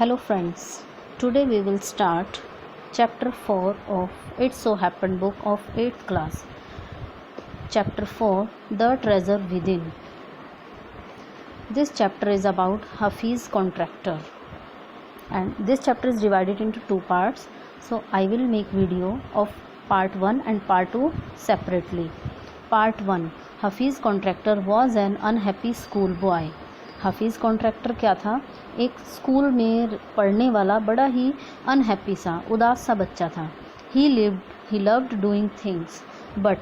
Hello friends, today we will start chapter 4 of It So Happened book of 8th class. Chapter 4, The Treasure Within. This chapter is about Hafiz Contractor and this chapter is divided into two parts. So I will make video of part 1 and part 2 separately. Part 1, Hafiz Contractor was an unhappy schoolboy. हाफिज़ contractor क्या था? एक school में पढ़ने वाला बड़ा ही unhappy सा उदास सा बच्चा था. He loved doing things but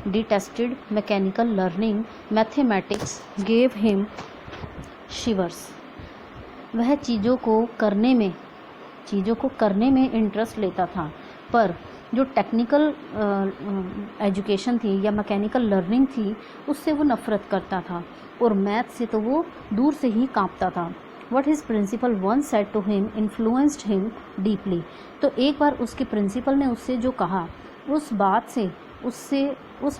detested mechanical learning. Mathematics gave him शिवर्स. वह चीज़ों को करने में इंटरेस्ट लेता था, पर जो टेक्निकल एजुकेशन थी या मैकेनिकल लर्निंग थी उससे वो नफ़रत करता था और मैथ से तो वो दूर से ही कांपता था. What his principal once said to him influenced him deeply. तो एक बार उसके प्रिंसिपल ने उससे जो कहा उस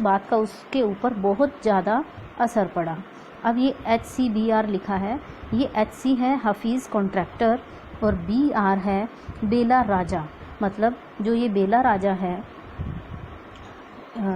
बात का उसके ऊपर बहुत ज़्यादा असर पड़ा. अब ये HCBR लिखा है, ये HC है हफीज़ कॉन्ट्रैक्टर और BR है बेला राजा. मतलब जो ये बेला राजा है,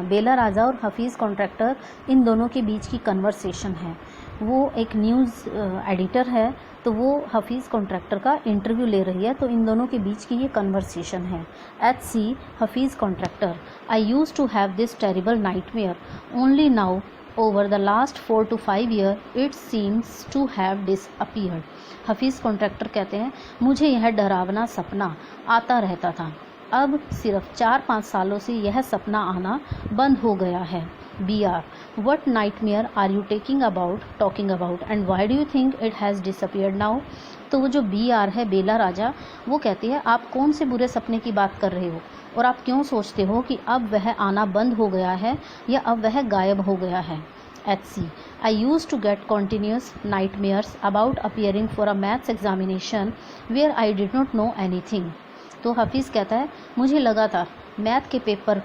बेला राजा और हफीज़ कॉन्ट्रैक्टर, इन दोनों के बीच की कन्वर्सेशन है. वो एक न्यूज़ एडिटर है तो वो हफीज़ कॉन्ट्रैक्टर का इंटरव्यू ले रही है, तो इन दोनों के बीच की ये कन्वर्सेशन है. HC Hafeez Contractor. I use to have this terrible nightmare only now over the last 4 to 5 year it seems to have disappeared. Hafeez Contractor कहते हैं मुझे यह डरावना सपना आता रहता था, अब सिर्फ 4-5 सालों से यह सपना आना बंद हो गया है. BR. What nightmare are you talking about and why do you think it has disappeared now? तो वो जो BR है बेला राजा, वो कहती है आप कौन से बुरे सपने की बात कर रहे हो और आप क्यों सोचते हो कि अब वह आना बंद हो गया है या अब वह गायब हो गया है. HC. I used to get continuous nightmares about appearing for a maths examination where I did not know anything. तो हफीज़ कहता है मुझे लगातार मैथ के पेपर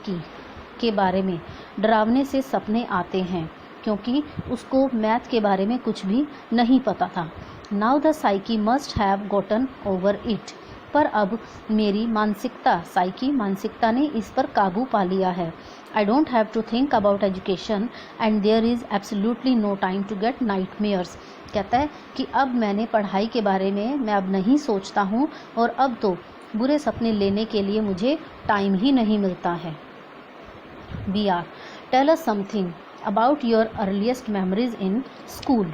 के बारे में डरावने से सपने आते हैं क्योंकि उसको मैथ के बारे में कुछ भी नहीं पता था. Now the psyche must have Gotan over it. पर अब मेरी मानसिकता ने इस पर काबू पा लिया है. I don't have to think about education and there is absolutely no time to get nightmares. कहता है कि अब मैंने पढ़ाई के बारे में मैं अब नहीं सोचता हूँ और अब तो बुरे सपने लेने के लिए मुझे टाइम ही नहीं मिलता है. BR. Tell us something about your earliest memories in school.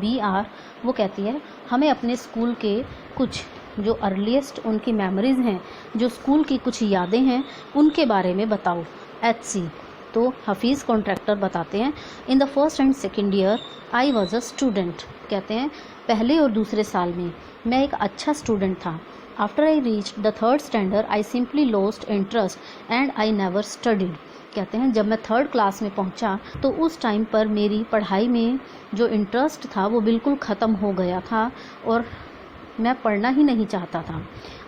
BR वो कहती है हमें अपने स्कूल के कुछ जो अर्लीस्ट उनकी मेमोरीज हैं, जो स्कूल की कुछ यादें हैं, उनके बारे में बताओ. HC. तो हफीज़ कॉन्ट्रैक्टर बताते हैं in the first and second year I was a student. कहते हैं पहले और दूसरे साल में मैं एक अच्छा स्टूडेंट था. After I reached the third standard I simply lost interest and I never studied. कहते हैं जब मैं थर्ड क्लास में पहुंचा तो उस टाइम पर मेरी पढ़ाई में जो इंटरेस्ट था वो बिल्कुल ख़त्म हो गया था और मैं पढ़ना ही नहीं चाहता था.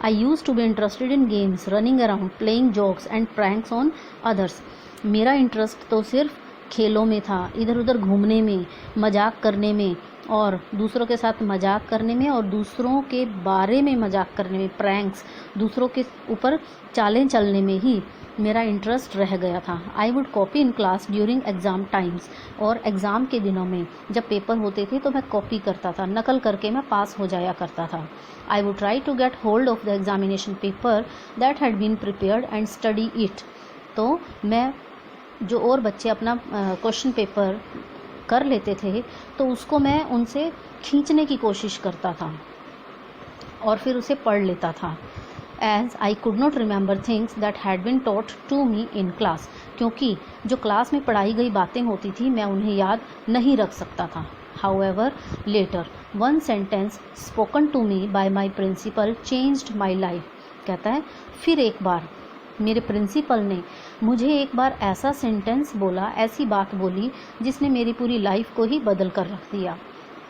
I use to be interested in games, running around, playing jokes and pranks on others. मेरा इंटरेस्ट तो सिर्फ खेलों में था, इधर उधर घूमने में, मजाक करने में और दूसरों के साथ मजाक करने में और दूसरों के बारे में मजाक करने में, प्रैंक्स, दूसरों के ऊपर चालें चलने में ही मेरा इंटरेस्ट रह गया था. I would copy in class during exam times. और एग्ज़ाम के दिनों में जब पेपर होते थे तो मैं कॉपी करता था, नकल करके मैं पास हो जाया करता था. I would try to get hold of the examination paper that had been prepared and study it. तो मैं जो और बच्चे अपना क्वेश्चन पेपर कर लेते थे तो उसको मैं उनसे खींचने की कोशिश करता था और फिर उसे पढ़ लेता था. As I could not remember things that had been taught to me in class. क्योंकि जो क्लास में पढ़ाई गई बातें होती थी मैं उन्हें याद नहीं रख सकता था. However later one sentence spoken to me by my principal changed my life. कहता है फिर एक बार मेरे प्रिंसिपल ने मुझे एक बार ऐसा सेंटेंस बोला, ऐसी बात बोली जिसने मेरी पूरी लाइफ को ही बदल कर रख दिया.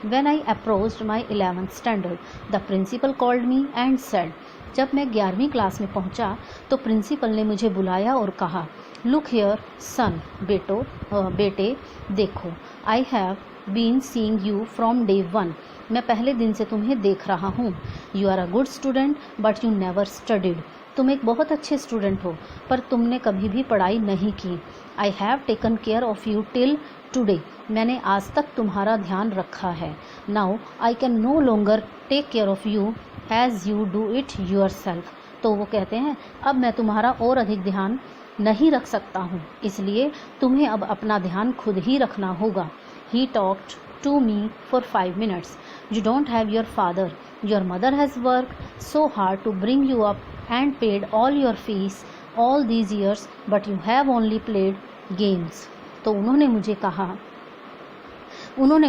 When I approached my 11th standard, the principal called me and said. जब मैं 11वीं क्लास में पहुंचा तो प्रिंसिपल ने मुझे बुलाया और कहा, लुक हियर सन, बेटे देखो, I have been seeing you from day one. मैं पहले दिन से तुम्हें देख रहा हूँ। You are a good student but you never studied. तुम एक बहुत अच्छे स्टूडेंट हो पर तुमने कभी भी पढ़ाई नहीं की। I have taken care of you till today. मैंने आज तक तुम्हारा ध्यान रखा है। Now I can no longer take care of you as you do it your self. तो वो कहते हैं अब मैं तुम्हारा और अधिक ध्यान नहीं रख सकता हूँ, इसलिए तुम्हें अब अपना ध्यान खुद ही रखना होगा। He talked to me for 5 minutes. You don't have your father. Your mother has worked so hard to bring you up and paid all your fees all these years, but you have only played games. तो उन्होंने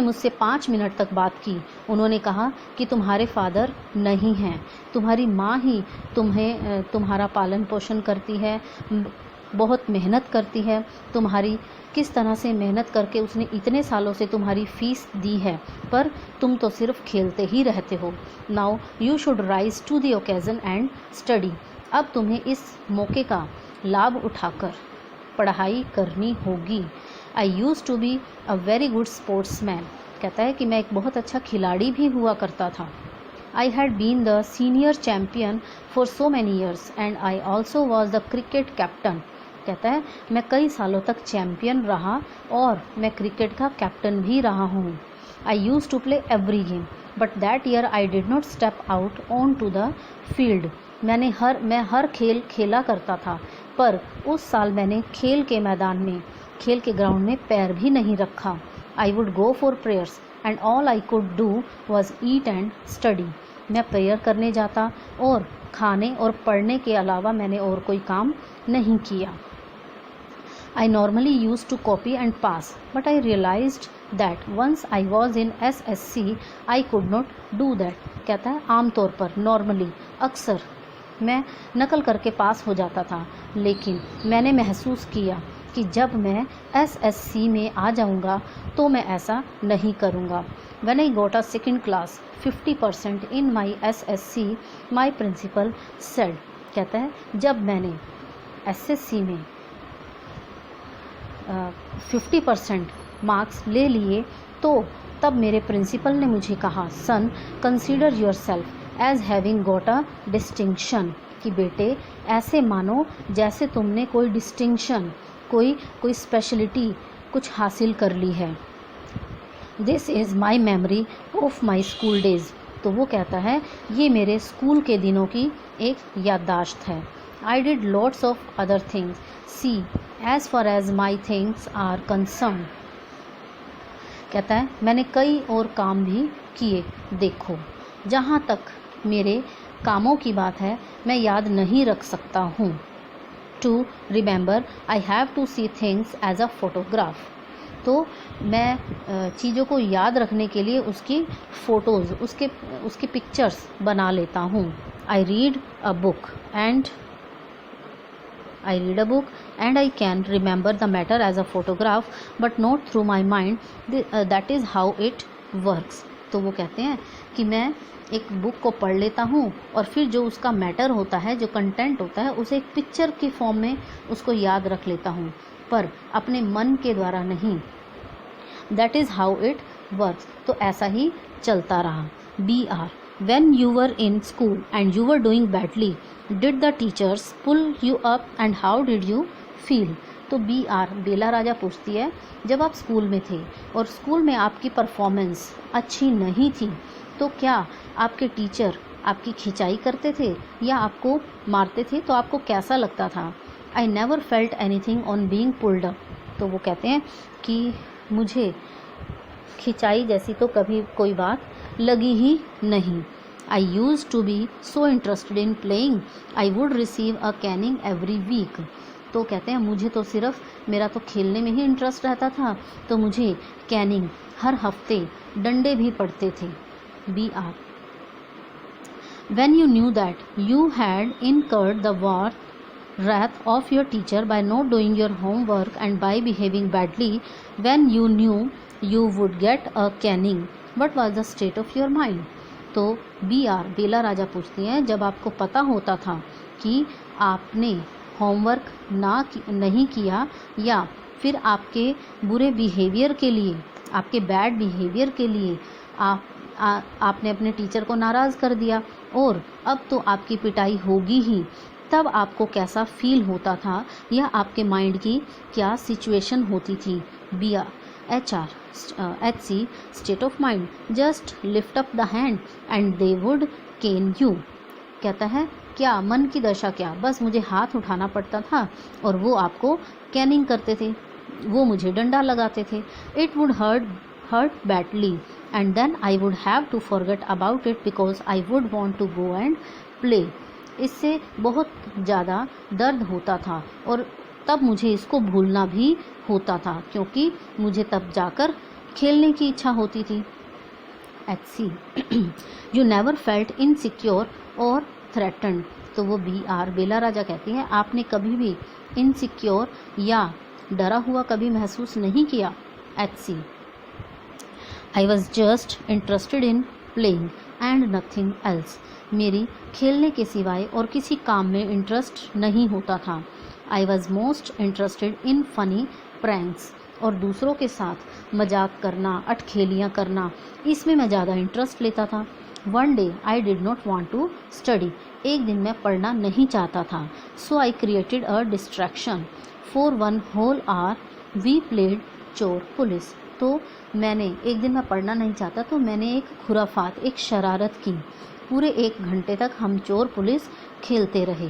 मुझसे 5 minute तक बात की। उन्होंने कहा कि तुम्हारे फादर नहीं हैं, तुम्हारी माँ ही तुम्हारा पालन पोषण करती है, बहुत मेहनत करती है। तुम्हारी किस तरह से मेहनत करके उसने इतने सालों से तुम्हारी फ़ीस दी है, पर तुम तो सिर्फ खेलते ही रहते हो। Now you should rise to the occasion and study. अब तुम्हें इस मौके का लाभ उठाकर पढ़ाई करनी होगी। I use to be a very good sportsman. कहता है कि मैं एक बहुत अच्छा खिलाड़ी भी हुआ करता था। I had been the senior champion for so many years and I also was the cricket captain. कहता है मैं कई सालों तक चैम्पियन रहा और मैं क्रिकेट का कैप्टन भी रहा हूँ। I use to play every game but that year I did not step out on to the field. मैं हर खेल खेला करता था, पर उस साल मैंने खेल के ग्राउंड में पैर भी नहीं रखा। I would go for prayers and all I could do was eat and study. मैं प्रेयर करने जाता और खाने और पढ़ने के अलावा मैंने और कोई काम नहीं किया। I normally used to copy and pass, but I realized that once I was in SSC, I could not do that. कहता है आमतौर पर नॉर्मली अक्सर मैं नकल करके पास हो जाता था, लेकिन मैंने महसूस किया कि जब मैं SSC में आ जाऊंगा तो मैं ऐसा नहीं करूंगा। When I got a second class 50% in my SSC, my principal said. कहता है जब मैंने SSC में 50% मार्क्स ले लिए तो तब मेरे प्रिंसिपल ने मुझे कहा, son consider yourself as having got a distinction. कि बेटे ऐसे मानो जैसे तुमने कोई डिस्टिंक्शन, कोई स्पेशलिटी कुछ हासिल कर ली है। This is my memory of my school days. तो वो कहता है ये मेरे स्कूल के दिनों की एक याददाश्त है। I did lots of other things see as far as my things are concern. कहता है मैंने कई और काम भी किए, देखो जहाँ तक मेरे कामों की बात है मैं याद नहीं रख सकता हूँ। To remember I have to see things as a photograph. तो मैं चीज़ों को याद रखने के लिए उसकी फ़ोटोज़, उसके पिक्चर्स बना लेता हूँ। I read a book and I can remember the matter as a photograph but not through my mind. That is how it works. तो वो कहते हैं कि मैं एक बुक को पढ़ लेता हूँ और फिर जो उसका मैटर होता है, जो कंटेंट होता है, उसे एक पिक्चर की फॉर्म में उसको याद रख लेता हूँ, पर अपने मन के द्वारा नहीं। That is how it works. तो ऐसा ही चलता रहा। BR When you were in school and you were doing badly, did the teachers pull you up and how did you feel? तो BR बेला राजा पूछती है जब आप स्कूल में थे और स्कूल में आपकी परफॉर्मेंस अच्छी नहीं थी तो क्या आपके टीचर आपकी खिंचाई करते थे या आपको मारते थे, तो आपको कैसा लगता था? I never felt anything on being pulled up. तो वो कहते हैं कि मुझे खिंचाई जैसी तो कभी कोई बात लगी ही नहीं। I used to be so interested in playing, I would receive a caning every week. तो कहते हैं मुझे तो सिर्फ मेरा तो खेलने में ही इंटरेस्ट रहता था, तो मुझे कैनिंग हर हफ्ते डंडे भी पड़ते थे। BR When you knew that you had incurred the wrath of your teacher by not doing your homework and by behaving badly, when you knew you would get a caning, what was the state of your mind? तो BR बेला राजा पूछती हैं जब आपको पता होता था कि आपने होमवर्क नहीं किया या फिर आपके बुरे बिहेवियर के लिए आपके बैड बिहेवियर के लिए आपने अपने टीचर को नाराज़ कर दिया और अब तो आपकी पिटाई होगी ही, तब आपको कैसा फील होता था या आपके माइंड की क्या सिचुएशन होती थी। बिया HR HC state of mind, just lift up the hand and they would can you. कहता है क्या मन की दशा, क्या बस मुझे हाथ उठाना पड़ता था और वो आपको कैनिंग करते थे, वो मुझे डंडा लगाते थे। It would hurt badly and then I would have to forget about it because I would want to go and play. इससे बहुत ज़्यादा दर्द होता था और तब मुझे इसको भूलना भी होता था क्योंकि मुझे तब जाकर खेलने की इच्छा होती थी। HC you never felt insecure और थ्रेटन्ड, तो वो BR बेला राजा कहती है आपने कभी भी इनसिक्योर या डरा हुआ कभी महसूस नहीं किया। HC I was just interested in playing and nothing else, मेरी खेलने के सिवाय और किसी काम में इंटरेस्ट नहीं होता था। I was most interested in funny pranks, और दूसरों के साथ मजाक करना, अटखेलियाँ करना, इसमें मैं ज़्यादा इंटरेस्ट लेता था। One day I did not want to study, एक दिन मैं पढ़ना नहीं चाहता था। So I created a distraction for 1 whole hour we played चोर पुलिस, तो मैंने एक दिन मैं पढ़ना नहीं चाहता तो मैंने एक खुराफात, एक शरारत की। पूरे 1 घंटे तक हम चोर पुलिस खेलते रहे।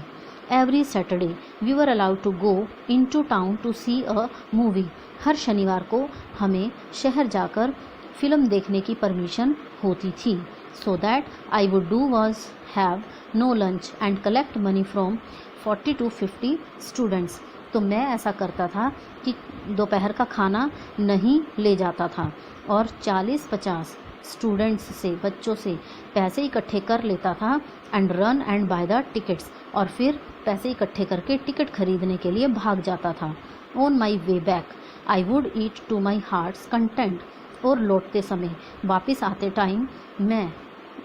Every Saturday we were allowed to go in to town to see a movie, हर शनिवार को हमें शहर जाकर फिल्म देखने की परमिशन होती थी। So that I would do was have no lunch and collect money from 40 to 50 students, तो मैं ऐसा करता था कि दोपहर का खाना नहीं ले जाता था और 40-50 स्टूडेंट्स से, बच्चों से पैसे इकट्ठे कर लेता था and run and by the tickets, और फिर पैसे इकट्ठे करके टिकट खरीदने के लिए भाग जाता था। On my way back I would eat to my heart's content, और लौटते समय, वापस आते टाइम मैं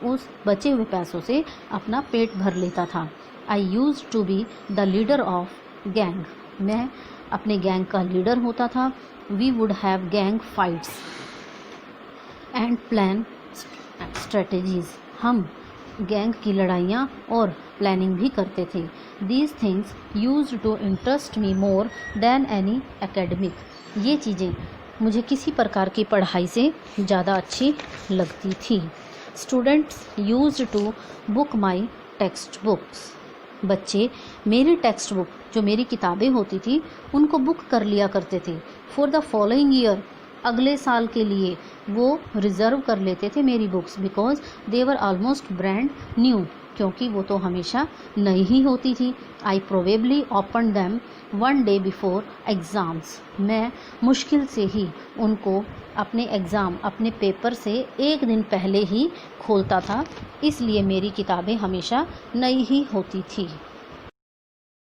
उस बचे हुए पैसों से अपना पेट भर लेता था। I use to be the leader of gang, मैं अपने गैंग का लीडर होता था। We would have gang fights and plan strategies, हम गैंग की लड़ाइयाँ और प्लानिंग भी करते थे। These things use to interest me more than any academic, ये चीज़ें मुझे किसी प्रकार की पढ़ाई से ज़्यादा अच्छी लगती थी। Students use to book my text books, बच्चे मेरी टेक्स्ट बुक, जो मेरी किताबें होती थी, उनको बुक कर लिया करते थे। फॉर द फॉलोइंग ईयर, अगले साल के लिए वो रिज़र्व कर लेते थे मेरी books, because they were almost brand new, क्योंकि वो तो हमेशा नई ही होती थी। I probably open them 1 day before exams, मैं मुश्किल से ही उनको अपने एग्ज़ाम, अपने पेपर से 1 दिन पहले ही खोलता था, इसलिए मेरी किताबें हमेशा नई ही होती थी।